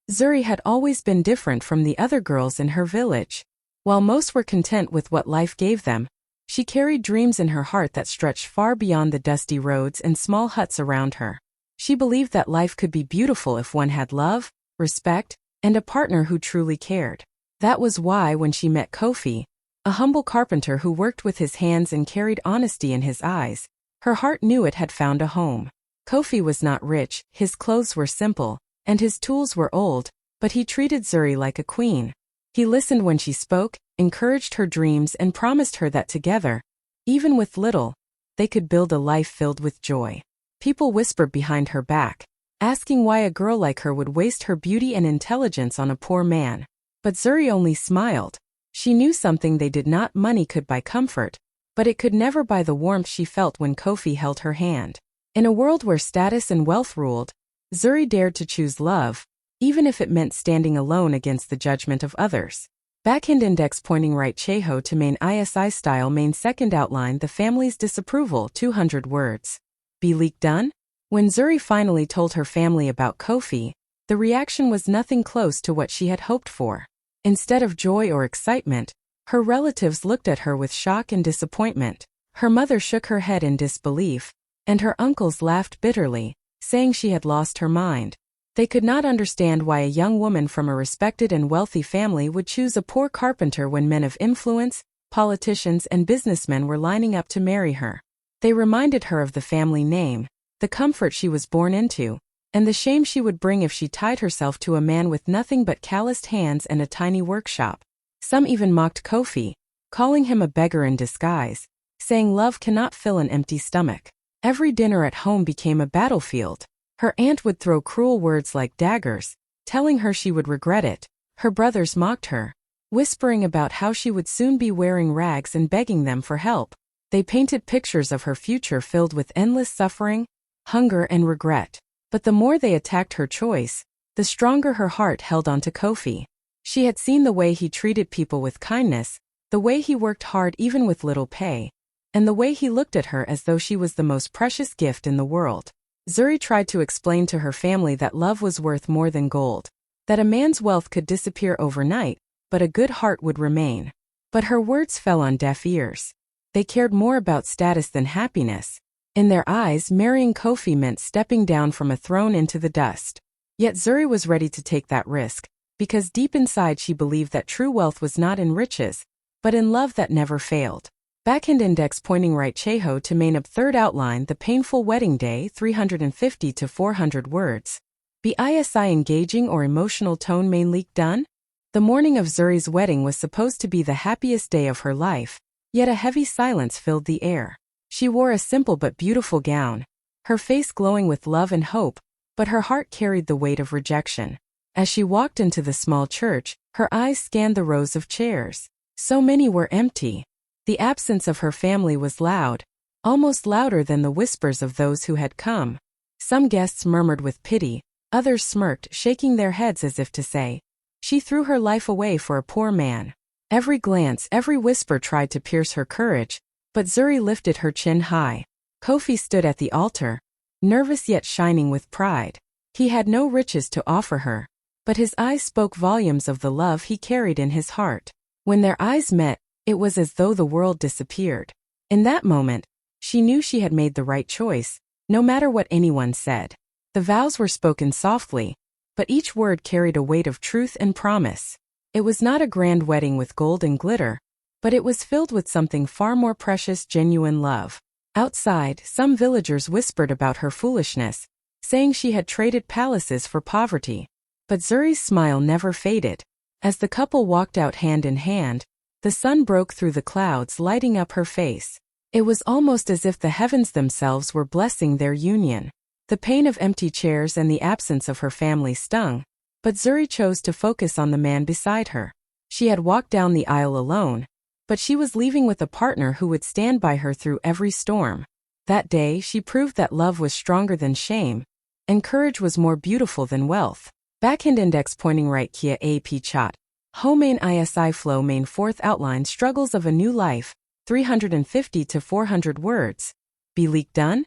Zuri had always been different from the other girls in her village. While most were content with what life gave them, she carried dreams in her heart that stretched far beyond the dusty roads and small huts around her. She believed that life could be beautiful if one had love, respect, and a partner who truly cared. That was why when she met Kofi, a humble carpenter who worked with his hands and carried honesty in his eyes, her heart knew it had found a home. Kofi was not rich, his clothes were simple, and his tools were old, but he treated Zuri like a queen. He listened when she spoke, encouraged her dreams and promised her that together, even with little, they could build a life filled with joy. People whispered behind her back, asking why a girl like her would waste her beauty and intelligence on a poor man. But Zuri only smiled. She knew something they did not. Money could buy comfort, but it could never buy the warmth she felt when Kofi held her hand. In a world where status and wealth ruled, Zuri dared to choose love, even if it meant standing alone against the judgment of others. Backhand index pointing right Cheho to main ISI style main second outline the family's disapproval 200 words. Be leak done? When Zuri finally told her family about Kofi, the reaction was nothing close to what she had hoped for. Instead of joy or excitement, her relatives looked at her with shock and disappointment. Her mother shook her head in disbelief, and her uncles laughed bitterly, saying she had lost her mind. They could not understand why a young woman from a respected and wealthy family would choose a poor carpenter when men of influence, politicians and businessmen were lining up to marry her. They reminded her of the family name, the comfort she was born into, and the shame she would bring if she tied herself to a man with nothing but calloused hands and a tiny workshop. Some even mocked Kofi, calling him a beggar in disguise, saying love cannot fill an empty stomach. Every dinner at home became a battlefield. Her aunt would throw cruel words like daggers, telling her she would regret it. Her brothers mocked her, whispering about how she would soon be wearing rags and begging them for help. They painted pictures of her future filled with endless suffering, hunger and regret. But the more they attacked her choice, the stronger her heart held on to Kofi. She had seen the way he treated people with kindness, the way he worked hard even with little pay, and the way he looked at her as though she was the most precious gift in the world. Zuri tried to explain to her family that love was worth more than gold, that a man's wealth could disappear overnight, but a good heart would remain. But her words fell on deaf ears. They cared more about status than happiness. In their eyes, marrying Kofi meant stepping down from a throne into the dust. Yet Zuri was ready to take that risk, because deep inside she believed that true wealth was not in riches, but in love that never failed. Backhand index pointing right Cheho to main up third outline the painful wedding day 350 to 400 words. Be ISI engaging or emotional tone main leak done? The morning of Zuri's wedding was supposed to be the happiest day of her life, yet a heavy silence filled the air. She wore a simple but beautiful gown, her face glowing with love and hope, but her heart carried the weight of rejection. As she walked into the small church, her eyes scanned the rows of chairs. So many were empty. The absence of her family was loud, almost louder than the whispers of those who had come. Some guests murmured with pity, others smirked, shaking their heads as if to say, "She threw her life away for a poor man." Every glance, every whisper tried to pierce her courage, but Zuri lifted her chin high. Kofi stood at the altar, nervous yet shining with pride. He had no riches to offer her, but his eyes spoke volumes of the love he carried in his heart. When their eyes met, it was as though the world disappeared. In that moment, she knew she had made the right choice, no matter what anyone said. The vows were spoken softly, but each word carried a weight of truth and promise. It was not a grand wedding with gold and glitter, but it was filled with something far more precious: genuine love. Outside, some villagers whispered about her foolishness, saying she had traded palaces for poverty. But Zuri's smile never faded. As the couple walked out hand in hand, the sun broke through the clouds, lighting up her face. It was almost as if the heavens themselves were blessing their union. The pain of empty chairs and the absence of her family stung, but Zuri chose to focus on the man beside her. She had walked down the aisle alone, but she was leaving with a partner who would stand by her through every storm. That day, she proved that love was stronger than shame, and courage was more beautiful than wealth. Backhand index pointing right Kia AP Chat. Ho main ISI flow main fourth outline struggles of a new life, 350 to 400 words. Be leak done?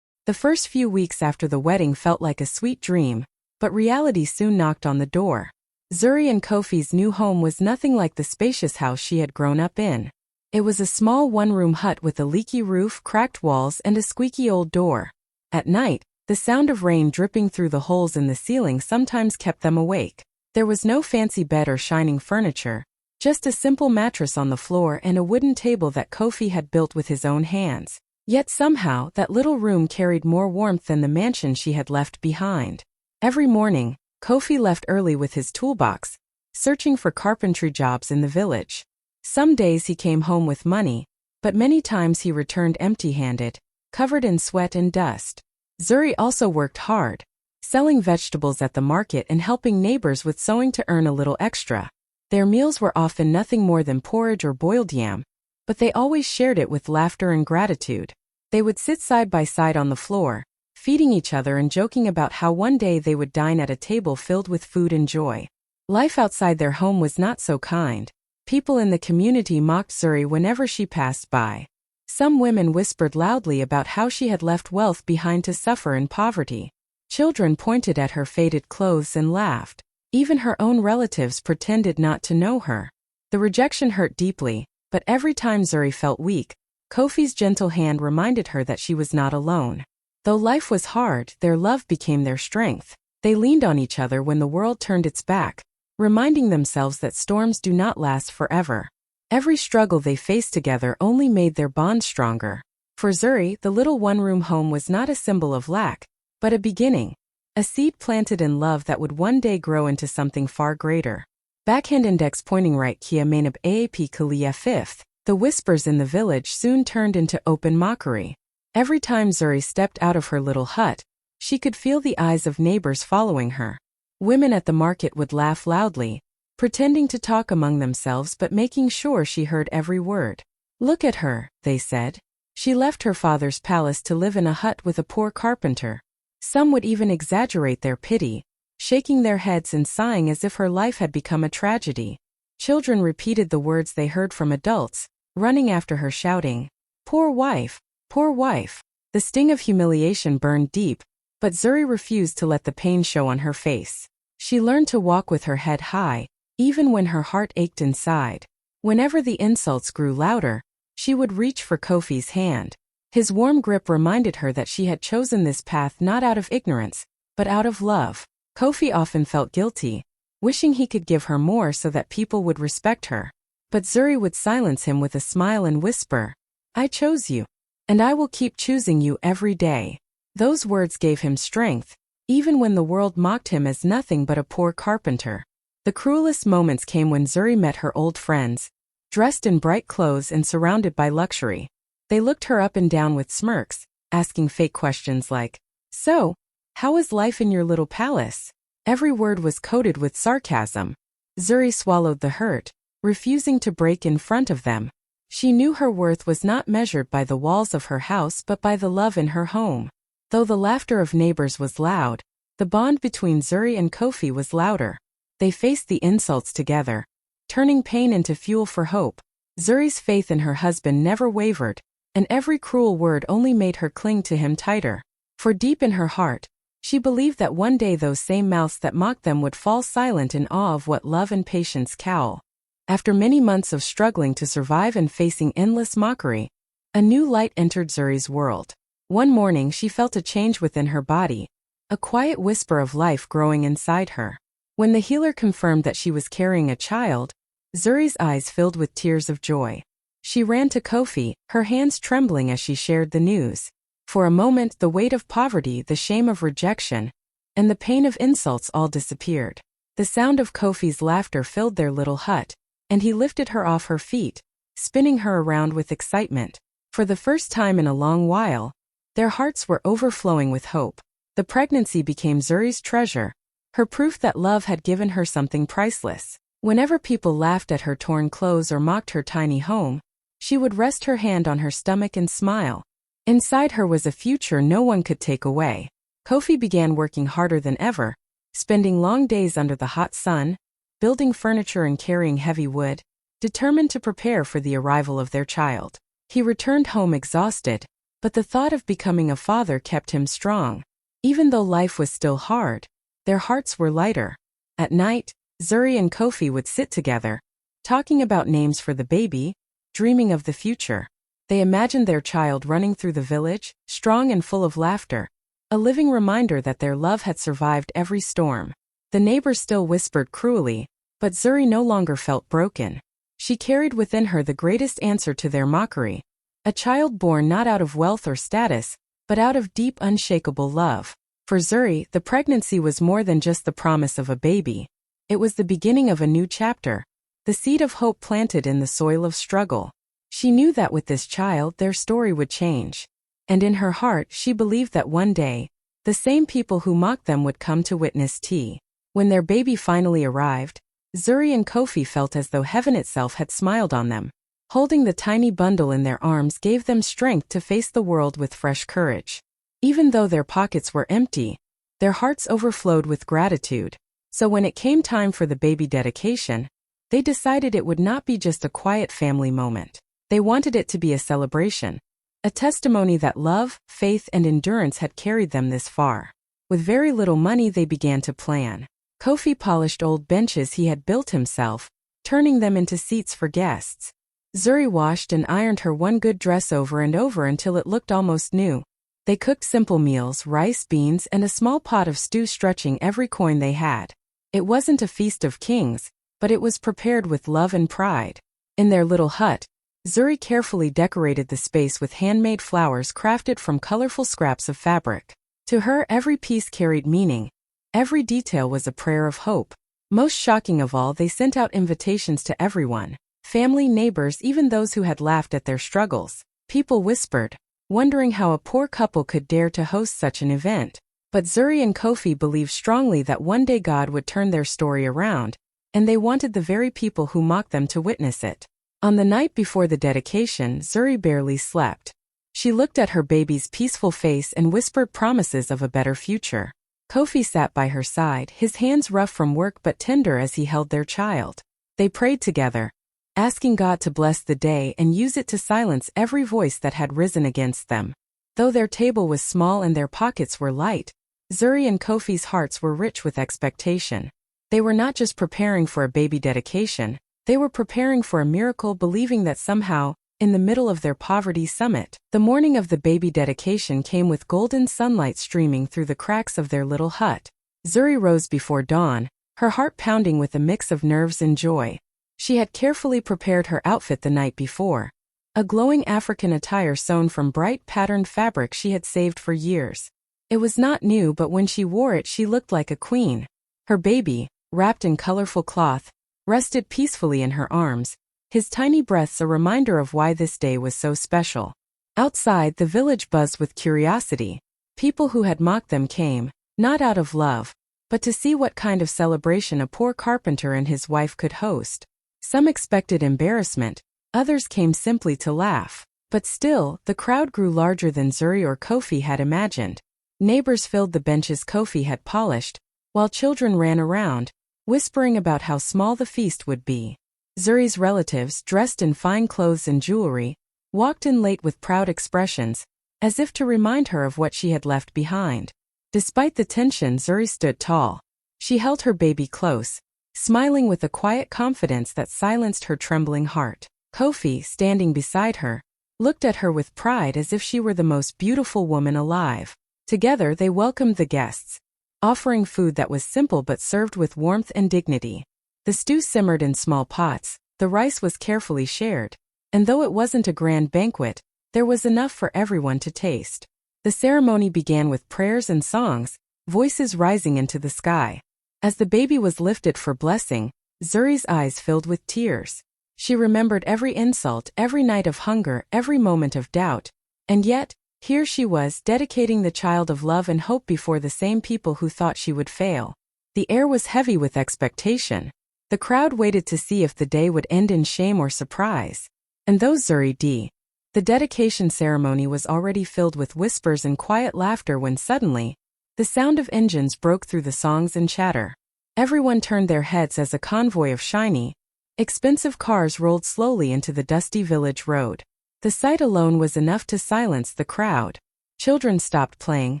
The first few weeks after the wedding felt like a sweet dream. But reality soon knocked on the door. Zuri and Kofi's new home was nothing like the spacious house she had grown up in. It was a small one-room hut with a leaky roof, cracked walls, and a squeaky old door. At night, the sound of rain dripping through the holes in the ceiling sometimes kept them awake. There was no fancy bed or shining furniture, just a simple mattress on the floor and a wooden table that Kofi had built with his own hands. Yet somehow, that little room carried more warmth than the mansion she had left behind. Every morning, Kofi left early with his toolbox, searching for carpentry jobs in the village. Some days he came home with money, but many times he returned empty-handed, covered in sweat and dust. Zuri also worked hard, selling vegetables at the market and helping neighbors with sewing to earn a little extra. Their meals were often nothing more than porridge or boiled yam, but they always shared it with laughter and gratitude. They would sit side by side on the floor, feeding each other and joking about how one day they would dine at a table filled with food and joy. Life outside their home was not so kind. People in the community mocked Zuri whenever she passed by. Some women whispered loudly about how she had left wealth behind to suffer in poverty. Children pointed at her faded clothes and laughed. Even her own relatives pretended not to know her. The rejection hurt deeply, but every time Zuri felt weak, Kofi's gentle hand reminded her that she was not alone. Though life was hard, their love became their strength. They leaned on each other when the world turned its back, reminding themselves that storms do not last forever. Every struggle they faced together only made their bond stronger. For Zuri, the little one-room home was not a symbol of lack, but a beginning, a seed planted in love that would one day grow into something far greater. Backhand index pointing right Kia Mainab Aap Kalia 5th. The whispers in the village soon turned into open mockery. Every time Zuri stepped out of her little hut, she could feel the eyes of neighbors following her. Women at the market would laugh loudly, pretending to talk among themselves but making sure she heard every word. "Look at her," they said. "She left her father's palace to live in a hut with a poor carpenter." Some would even exaggerate their pity, shaking their heads and sighing as if her life had become a tragedy. Children repeated the words they heard from adults, running after her shouting, "Poor wife, poor wife." The sting of humiliation burned deep, but Zuri refused to let the pain show on her face. She learned to walk with her head high, even when her heart ached inside. Whenever the insults grew louder, she would reach for Kofi's hand. His warm grip reminded her that she had chosen this path not out of ignorance, but out of love. Kofi often felt guilty, wishing he could give her more so that people would respect her. But Zuri would silence him with a smile and whisper, "I chose you, and I will keep choosing you every day." Those words gave him strength, even when the world mocked him as nothing but a poor carpenter. The cruelest moments came when Zuri met her old friends, dressed in bright clothes and surrounded by luxury. They looked her up and down with smirks, asking fake questions like, "So, how is life in your little palace?" Every word was coated with sarcasm. Zuri swallowed the hurt, refusing to break in front of them. She knew her worth was not measured by the walls of her house but by the love in her home. Though the laughter of neighbors was loud, the bond between Zuri and Kofi was louder. They faced the insults together, turning pain into fuel for hope. Zuri's faith in her husband never wavered, and every cruel word only made her cling to him tighter. For deep in her heart, she believed that one day those same mouths that mocked them would fall silent in awe of what love and patience cowl. After many months of struggling to survive and facing endless mockery, a new light entered Zuri's world. One morning she felt a change within her body, a quiet whisper of life growing inside her. When the healer confirmed that she was carrying a child, Zuri's eyes filled with tears of joy. She ran to Kofi, her hands trembling as she shared the news. For a moment the weight of poverty, the shame of rejection, and the pain of insults all disappeared. The sound of Kofi's laughter filled their little hut, and he lifted her off her feet, spinning her around with excitement. For the first time in a long while, their hearts were overflowing with hope. The pregnancy became Zuri's treasure, her proof that love had given her something priceless. Whenever people laughed at her torn clothes or mocked her tiny home, she would rest her hand on her stomach and smile. Inside her was a future no one could take away. Kofi began working harder than ever, spending long days under the hot sun, building furniture and carrying heavy wood, determined to prepare for the arrival of their child. He returned home exhausted, but the thought of becoming a father kept him strong. Even though life was still hard, their hearts were lighter. At night, Zuri and Kofi would sit together, talking about names for the baby, dreaming of the future. They imagined their child running through the village, strong and full of laughter, a living reminder that their love had survived every storm. The neighbors still whispered cruelly, but Zuri no longer felt broken. She carried within her the greatest answer to their mockery, a child born not out of wealth or status, but out of deep, unshakable love. For Zuri, the pregnancy was more than just the promise of a baby. It was the beginning of a new chapter, the seed of hope planted in the soil of struggle. She knew that with this child their story would change. And in her heart she believed that one day, the same people who mocked them would come to witness tea. When their baby finally arrived, Zuri and Kofi felt as though heaven itself had smiled on them. Holding the tiny bundle in their arms gave them strength to face the world with fresh courage. Even though their pockets were empty, their hearts overflowed with gratitude. So when it came time for the baby dedication, they decided it would not be just a quiet family moment. They wanted it to be a celebration, a testimony that love, faith, and endurance had carried them this far. With very little money they began to plan. Kofi polished old benches he had built himself, turning them into seats for guests. Zuri washed and ironed her one good dress over and over until it looked almost new. They cooked simple meals, rice, beans, and a small pot of stew, stretching every coin they had. It wasn't a feast of kings, but it was prepared with love and pride. In their little hut, Zuri carefully decorated the space with handmade flowers crafted from colorful scraps of fabric. To her, every piece carried meaning. Every detail was a prayer of hope. Most shocking of all, they sent out invitations to everyone. Family, neighbors, even those who had laughed at their struggles. People whispered, wondering how a poor couple could dare to host such an event. But Zuri and Kofi believed strongly that one day God would turn their story around, and they wanted the very people who mocked them to witness it. On the night before the dedication, Zuri barely slept. She looked at her baby's peaceful face and whispered promises of a better future. Kofi sat by her side, his hands rough from work but tender as he held their child. They prayed together, asking God to bless the day and use it to silence every voice that had risen against them. Though their table was small and their pockets were light, Zuri and Kofi's hearts were rich with expectation. They were not just preparing for a baby dedication, they were preparing for a miracle, believing that somehow, in the middle of their poverty summit, the morning of the baby dedication came with golden sunlight streaming through the cracks of their little hut. Zuri rose before dawn, her heart pounding with a mix of nerves and joy. She had carefully prepared her outfit the night before, a glowing African attire sewn from bright patterned fabric she had saved for years. It was not new, but when she wore it she looked like a queen. Her baby, wrapped in colorful cloth, rested peacefully in her arms, his tiny breaths a reminder of why this day was so special. Outside, the village buzzed with curiosity. People who had mocked them came, not out of love, but to see what kind of celebration a poor carpenter and his wife could host. Some expected embarrassment, others came simply to laugh. But still, the crowd grew larger than Zuri or Kofi had imagined. Neighbors filled the benches Kofi had polished, while children ran around, whispering about how small the feast would be. Zuri's relatives, dressed in fine clothes and jewelry, walked in late with proud expressions, as if to remind her of what she had left behind. Despite the tension, Zuri stood tall. She held her baby close, smiling with a quiet confidence that silenced her trembling heart. Kofi, standing beside her, looked at her with pride as if she were the most beautiful woman alive. Together they welcomed the guests, offering food that was simple but served with warmth and dignity. The stew simmered in small pots, the rice was carefully shared, and though it wasn't a grand banquet, there was enough for everyone to taste. The ceremony began with prayers and songs, voices rising into the sky. As the baby was lifted for blessing, Zuri's eyes filled with tears. She remembered every insult, every night of hunger, every moment of doubt. And yet, here she was, dedicating the child of love and hope before the same people who thought she would fail. The air was heavy with expectation. The crowd waited to see if the day would end in shame or surprise. And though the dedication ceremony was already filled with whispers and quiet laughter when suddenly, the sound of engines broke through the songs and chatter. Everyone turned their heads as a convoy of shiny, expensive cars rolled slowly into the dusty village road. The sight alone was enough to silence the crowd. Children stopped playing,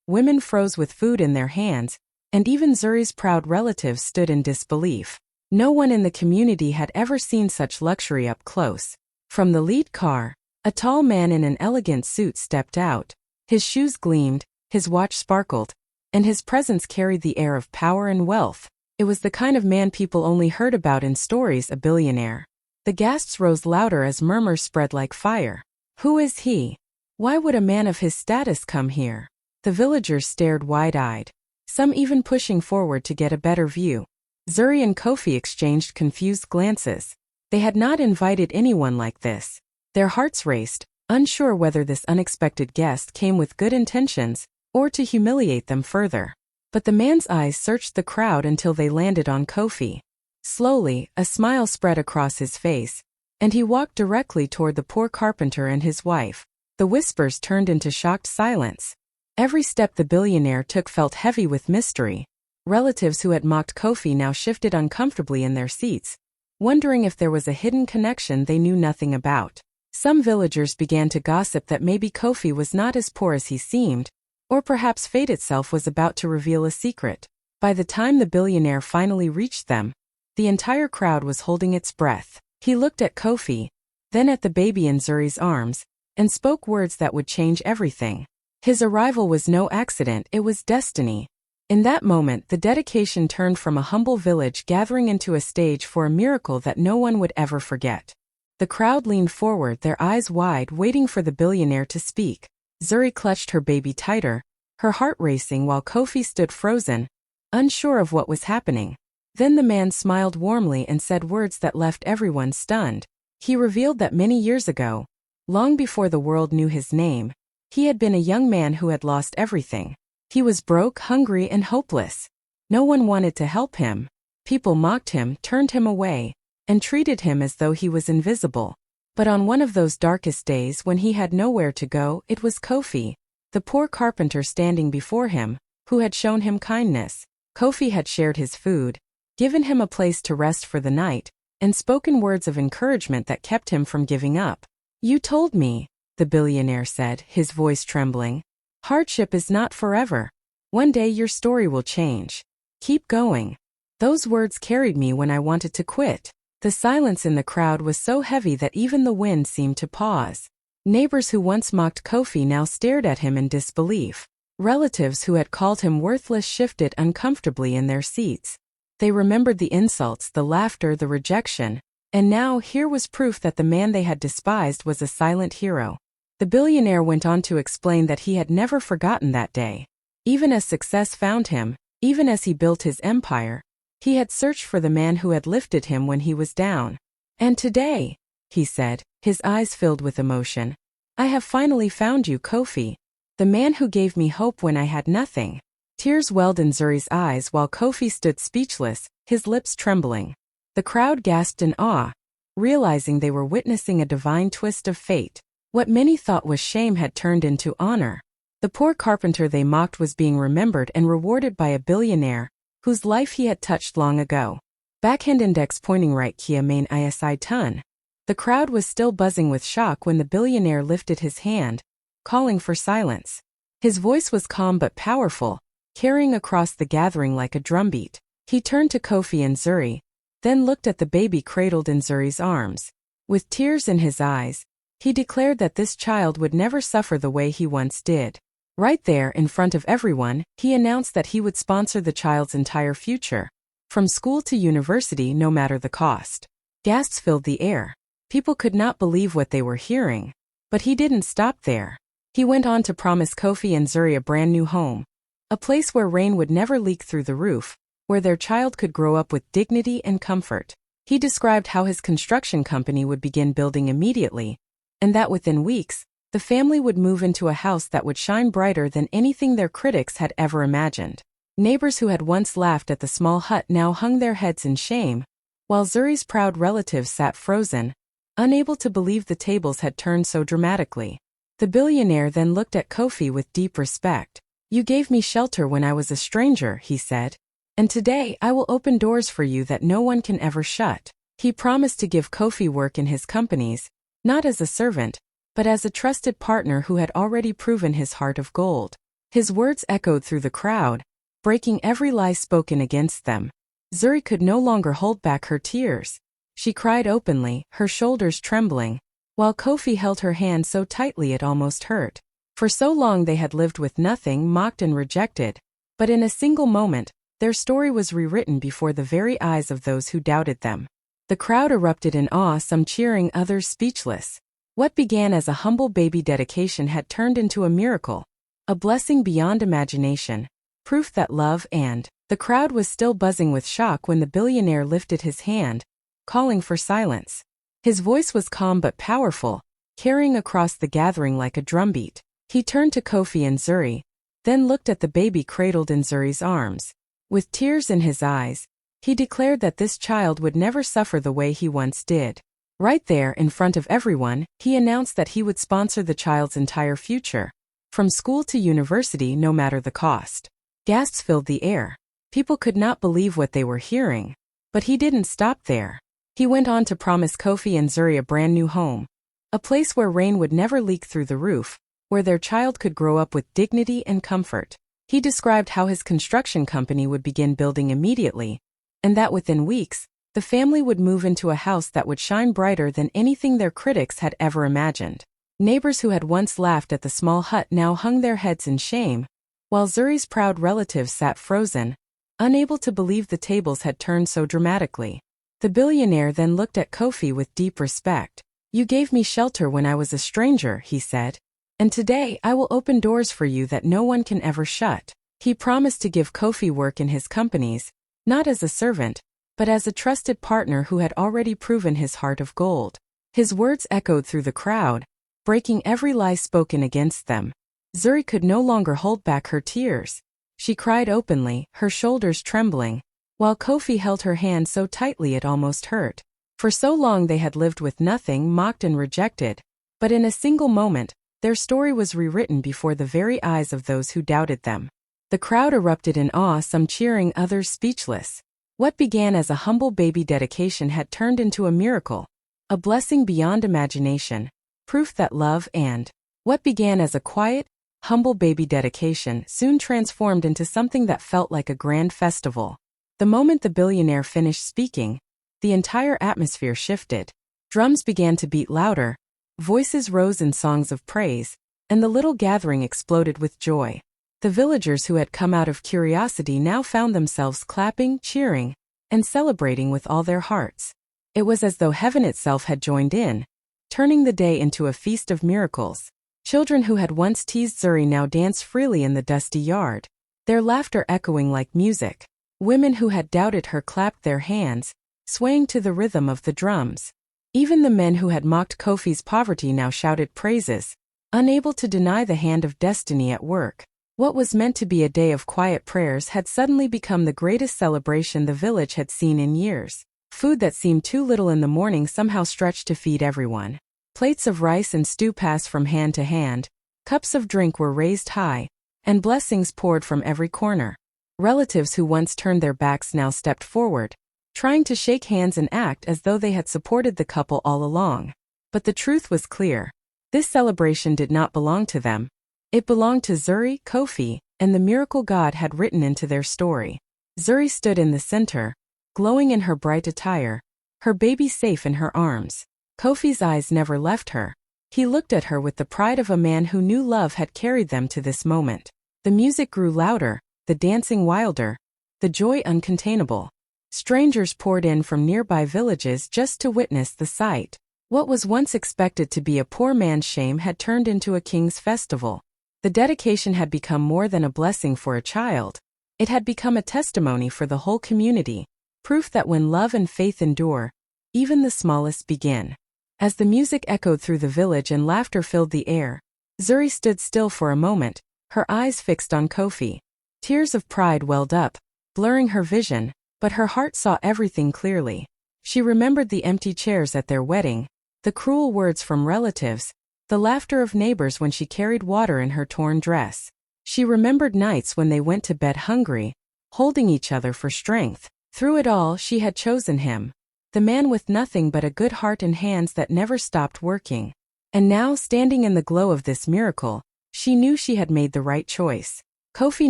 women froze with food in their hands, and even Zuri's proud relatives stood in disbelief. No one in the community had ever seen such luxury up close. From the lead car, a tall man in an elegant suit stepped out. His shoes gleamed, his watch sparkled, and his presence carried the air of power and wealth. It was the kind of man people only heard about in stories, a billionaire. The gasps rose louder as murmurs spread like fire. Who is he? Why would a man of his status come here? The villagers stared wide-eyed, some even pushing forward to get a better view. Zuri and Kofi exchanged confused glances. They had not invited anyone like this. Their hearts raced, unsure whether this unexpected guest came with good intentions or to humiliate them further. But the man's eyes searched the crowd until they landed on Kofi. Slowly, a smile spread across his face, and he walked directly toward the poor carpenter and his wife. The whispers turned into shocked silence. Every step the billionaire took felt heavy with mystery. Relatives who had mocked Kofi now shifted uncomfortably in their seats, wondering if there was a hidden connection they knew nothing about. Some villagers began to gossip that maybe Kofi was not as poor as he seemed, or perhaps fate itself was about to reveal a secret. By the time the billionaire finally reached them, the entire crowd was holding its breath. He looked at Kofi, then at the baby in Zuri's arms, and spoke words that would change everything. His arrival was no accident, it was destiny. In that moment, the dedication turned from a humble village gathering into a stage for a miracle that no one would ever forget. The crowd leaned forward, their eyes wide, waiting for the billionaire to speak. Zuri clutched her baby tighter, her heart racing while Kofi stood frozen, unsure of what was happening. Then the man smiled warmly and said words that left everyone stunned. He revealed that many years ago, long before the world knew his name, he had been a young man who had lost everything. He was broke, hungry, and hopeless. No one wanted to help him. People mocked him, turned him away, and treated him as though he was invisible. But on one of those darkest days when he had nowhere to go, it was Kofi, the poor carpenter standing before him, who had shown him kindness. Kofi had shared his food, given him a place to rest for the night, and spoken words of encouragement that kept him from giving up. "You told me," the billionaire said, his voice trembling. "Hardship is not forever. One day your story will change. Keep going." Those words carried me when I wanted to quit. The silence in the crowd was so heavy that even the wind seemed to pause. Neighbors who once mocked Kofi now stared at him in disbelief. Relatives who had called him worthless shifted uncomfortably in their seats. They remembered the insults, the laughter, the rejection, and now here was proof that the man they had despised was a silent hero. The billionaire went on to explain that he had never forgotten that day. Even as success found him, even as he built his empire, he had searched for the man who had lifted him when he was down. "And today," he said, his eyes filled with emotion, "I have finally found you, Kofi, the man who gave me hope when I had nothing." Tears welled in Zuri's eyes while Kofi stood speechless, his lips trembling. The crowd gasped in awe, realizing they were witnessing a divine twist of fate. What many thought was shame had turned into honor. The poor carpenter they mocked was being remembered and rewarded by a billionaire, whose life he had touched long ago. Backhand index pointing right Kia main ISI ton. The crowd was still buzzing with shock when the billionaire lifted his hand, calling for silence. His voice was calm but powerful, carrying across the gathering like a drumbeat. He turned to Kofi and Zuri, then looked at the baby cradled in Zuri's arms. With tears in his eyes, he declared that this child would never suffer the way he once did. Right there, in front of everyone, he announced that he would sponsor the child's entire future, from school to university, no matter the cost. Gasps filled the air. People could not believe what they were hearing. But he didn't stop there. He went on to promise Kofi and Zuri a brand new home, a place where rain would never leak through the roof, where their child could grow up with dignity and comfort. He described how his construction company would begin building immediately, and that within weeks, the family would move into a house that would shine brighter than anything their critics had ever imagined. Neighbors who had once laughed at the small hut now hung their heads in shame, while Zuri's proud relatives sat frozen, unable to believe the tables had turned so dramatically. The billionaire then looked at Kofi with deep respect. "You gave me shelter when I was a stranger," he said, "and today I will open doors for you that no one can ever shut." He promised to give Kofi work in his companies, not as a servant, but as a trusted partner who had already proven his heart of gold. His words echoed through the crowd, breaking every lie spoken against them. Zuri could no longer hold back her tears. She cried openly, her shoulders trembling, while Kofi held her hand so tightly it almost hurt. For so long they had lived with nothing, mocked and rejected. But in a single moment, their story was rewritten before the very eyes of those who doubted them. The crowd erupted in awe, some cheering, others speechless. What began as a humble baby dedication had turned into a miracle, a blessing beyond imagination, proof that love and... The crowd was still buzzing with shock when the billionaire lifted his hand, calling for silence. His voice was calm but powerful, carrying across the gathering like a drumbeat. He turned to Kofi and Zuri, then looked at the baby cradled in Zuri's arms. With tears in his eyes, he declared that this child would never suffer the way he once did. Right there, in front of everyone, he announced that he would sponsor the child's entire future, from school to university, no matter the cost. Gasps filled the air. People could not believe what they were hearing. But he didn't stop there. He went on to promise Kofi and Zuri a brand new home, a place where rain would never leak through the roof, where their child could grow up with dignity and comfort. He described how his construction company would begin building immediately, and that within weeks, the family would move into a house that would shine brighter than anything their critics had ever imagined. Neighbors who had once laughed at the small hut now hung their heads in shame, while Zuri's proud relatives sat frozen, unable to believe the tables had turned so dramatically. The billionaire then looked at Kofi with deep respect. "You gave me shelter when I was a stranger," he said. "And today I will open doors for you that no one can ever shut." He promised to give Kofi work in his companies, not as a servant, but as a trusted partner who had already proven his heart of gold. His words echoed through the crowd, breaking every lie spoken against them. Zuri could no longer hold back her tears. She cried openly, her shoulders trembling, while Kofi held her hand so tightly it almost hurt. For so long they had lived with nothing, mocked and rejected. But in a single moment, their story was rewritten before the very eyes of those who doubted them. The crowd erupted in awe, some cheering, others speechless. What began as a humble baby dedication had turned into a miracle, a blessing beyond imagination, proof that love and... What began as a quiet, humble baby dedication soon transformed into something that felt like a grand festival. The moment the billionaire finished speaking, the entire atmosphere shifted. Drums began to beat louder, voices rose in songs of praise, and the little gathering exploded with joy. The villagers who had come out of curiosity now found themselves clapping, cheering, and celebrating with all their hearts. It was as though heaven itself had joined in, turning the day into a feast of miracles. Children who had once teased Zuri now danced freely in the dusty yard, their laughter echoing like music. Women who had doubted her clapped their hands, swaying to the rhythm of the drums. Even the men who had mocked Kofi's poverty now shouted praises, unable to deny the hand of destiny at work. What was meant to be a day of quiet prayers had suddenly become the greatest celebration the village had seen in years. Food that seemed too little in the morning somehow stretched to feed everyone. Plates of rice and stew passed from hand to hand, cups of drink were raised high, and blessings poured from every corner. Relatives who once turned their backs now stepped forward, trying to shake hands and act as though they had supported the couple all along. But the truth was clear. This celebration did not belong to them. It belonged to Zuri, Kofi, and the miracle God had written into their story. Zuri stood in the center, glowing in her bright attire, her baby safe in her arms. Kofi's eyes never left her. He looked at her with the pride of a man who knew love had carried them to this moment. The music grew louder, the dancing wilder, the joy uncontainable. Strangers poured in from nearby villages just to witness the sight. What was once expected to be a poor man's shame had turned into a king's festival. The dedication had become more than a blessing for a child. It had become a testimony for the whole community, proof that when love and faith endure, even the smallest begin. As the music echoed through the village and laughter filled the air, Zuri stood still for a moment, her eyes fixed on Kofi. Tears of pride welled up, blurring her vision, but her heart saw everything clearly. She remembered the empty chairs at their wedding, the cruel words from relatives, the laughter of neighbors when she carried water in her torn dress. She remembered nights when they went to bed hungry, holding each other for strength. Through it all, she had chosen him, the man with nothing but a good heart and hands that never stopped working. And now, standing in the glow of this miracle, she knew she had made the right choice. Kofi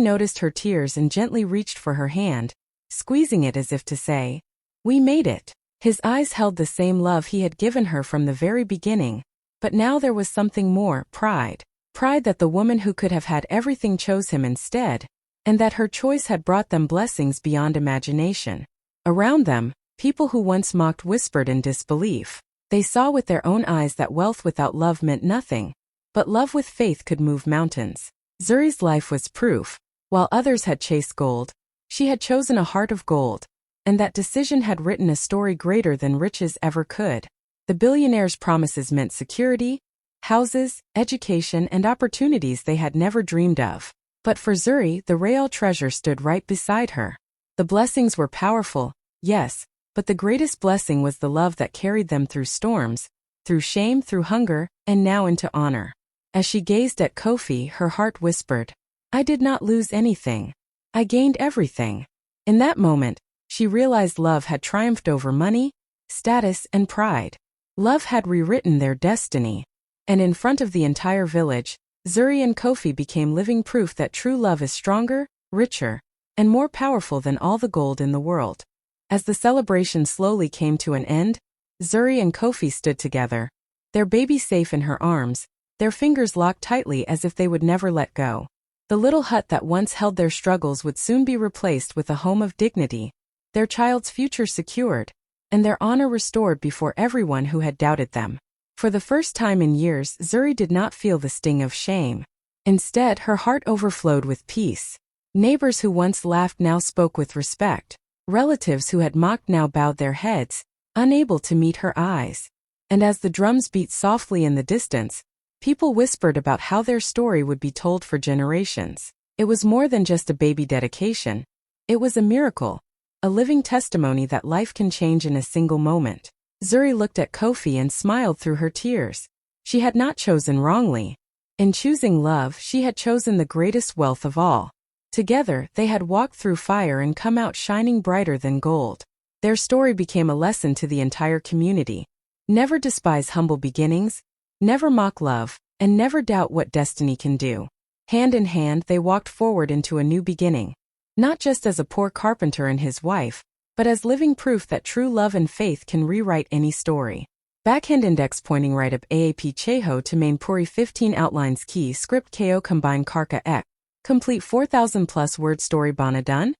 noticed her tears and gently reached for her hand, squeezing it as if to say, "We made it." His eyes held the same love he had given her from the very beginning, but now there was something more, pride. Pride that the woman who could have had everything chose him instead, and that her choice had brought them blessings beyond imagination. Around them, people who once mocked whispered in disbelief. They saw with their own eyes that wealth without love meant nothing, but love with faith could move mountains. Zuri's life was proof. While others had chased gold, she had chosen a heart of gold, and that decision had written a story greater than riches ever could. The billionaire's promises meant security, houses, education, and opportunities they had never dreamed of. But for Zuri, the real treasure stood right beside her. The blessings were powerful, yes, but the greatest blessing was the love that carried them through storms, through shame, through hunger, and now into honor. As she gazed at Kofi, her heart whispered, "I did not lose anything. I gained everything." In that moment, she realized love had triumphed over money, status, and pride. Love had rewritten their destiny. And in front of the entire village, Zuri and Kofi became living proof that true love is stronger, richer, and more powerful than all the gold in the world. As the celebration slowly came to an end, Zuri and Kofi stood together, their baby safe in her arms, their fingers locked tightly as if they would never let go. The little hut that once held their struggles would soon be replaced with a home of dignity, their child's future secured, and their honor restored before everyone who had doubted them. For the first time in years, Zuri did not feel the sting of shame. Instead, her heart overflowed with peace. Neighbors who once laughed now spoke with respect. Relatives who had mocked now bowed their heads, unable to meet her eyes. And as the drums beat softly in the distance, people whispered about how their story would be told for generations. It was more than just a baby dedication. It was a miracle, a living testimony that life can change in a single moment. Zuri looked at Kofi and smiled through her tears. She had not chosen wrongly. In choosing love, she had chosen the greatest wealth of all. Together, they had walked through fire and come out shining brighter than gold. Their story became a lesson to the entire community. Never despise humble beginnings, never mock love, and never doubt what destiny can do. Hand in hand, they walked forward into a new beginning. Not just as a poor carpenter and his wife, but as living proof that true love and faith can rewrite any story. Backhand index pointing right up AAP Cheho to main Puri 15 outlines key script KO combine Karka Ek. Complete 4,000 plus word story Bana done?